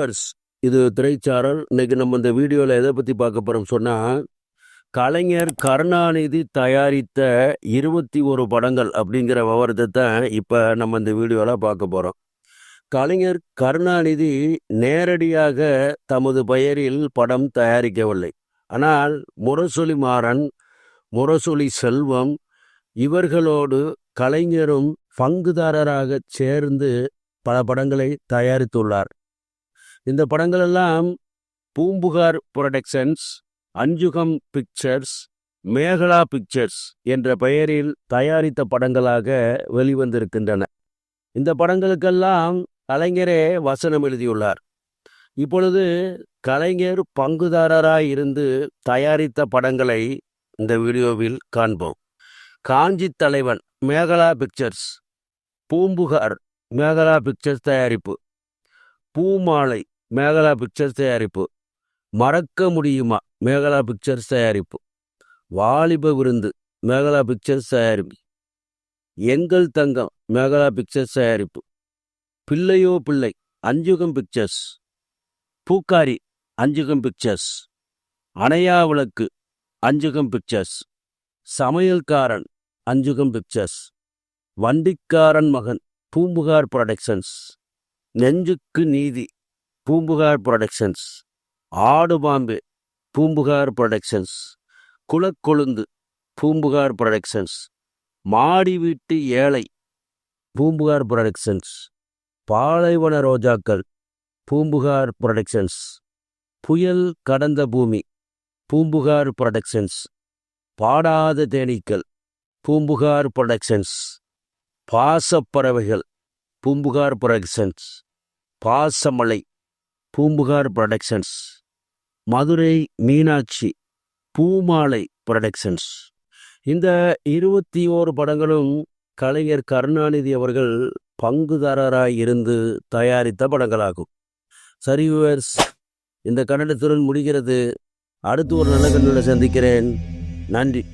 Viewers, இது திரைச்சாரல். இன்னைக்கு நம்ம இந்த வீடியோவில் எதை பற்றி பார்க்க போகிறோம் சொன்னால், கலைஞர் கருணாநிதி தயாரித்த 21 படங்கள் அப்படிங்கிற விவரத்தை தான் இப்போ நம்ம இந்த வீடியோவில் பார்க்க போகிறோம். கலைஞர் கருணாநிதி நேரடியாக தமது பெயரில் படம் தயாரிக்கவில்லை. ஆனால் முரசொலி மாறன், முரசொலி செல்வம் இவர்களோடு கலைஞரும் பங்குதாரராக சேர்ந்து பல படங்களை தயாரித்துள்ளார். இந்த படங்களெல்லாம் பூம்புகார் புரொடக்ஷன்ஸ், அஞ்சுகம் பிக்சர்ஸ், மேகலா பிக்சர்ஸ் என்ற பெயரில் தயாரித்த படங்களாக வெளிவந்திருக்கின்றன. இந்த படங்களுக்கெல்லாம் கலைஞரே வசனம் எழுதியுள்ளார். இப்பொழுது கலைஞர் பங்குதாரராய் இருந்து தயாரித்த படங்களை இந்த வீடியோவில் காண்போம். காஞ்சி தலைவன் மேகலா பிக்சர்ஸ், பூம்புகார் மேகலா பிக்சர்ஸ் தயாரிப்பு, பூமாலை மேகலா பிக்சர்ஸ் தயாரிப்பு, மறக்க முடியுமா மேகலா பிக்சர்ஸ் தயாரிப்பு, வாலிப விருந்து மேகலா பிக்சர்ஸ் தயாரிப்பு, எங்கள் தங்கம் மேகலா பிக்சர்ஸ் தயாரிப்பு, பிள்ளையோ பிள்ளை அஞ்சுகம் பிக்சர்ஸ், பூக்காரி அஞ்சுகம் பிக்சர்ஸ், அணையா விளக்கு அஞ்சுகம் பிக்சர்ஸ், சமையல்காரன் அஞ்சுகம் பிக்சர்ஸ், வண்டிக்காரன் மகன் பூம்புகார் புரொடக்ஷன்ஸ், நெஞ்சுக்கு நீதி பூம்புகார் புரொடக்ஷன்ஸ், ஆடு பாம்பே பூம்புகார் புரொடக்ஷன்ஸ், குலக்கொழுந்து பூம்புகார் புரொடக்ஷன்ஸ், மாடி வீட்டு ஏழை பூம்புகார் புரொடக்ஷன்ஸ், பாலைவன ரோஜாக்கள் பூம்புகார் புரொடக்ஷன்ஸ், புயல் கடந்த பூமி Poompuhar productions, Paadatha Theneekkal Poompuhar productions, Pasaparavaigal Poompuhar productions, Pasamalai Poompuhar productions, Madurai Meenakshi Poomalai productions. இந்த 21 படங்களும் கலைஞர் கருணாநிதி அவர்கள் பங்குதாரராய் இருந்து தயாரித்த படங்களாகும். சரி வியூவர்ஸ், இந்த கன்னடத்துடன் முடிகிறது. அடுத்து ஒரு நல்ல கண்ணுடன் சந்திக்கிறேன். நன்றி.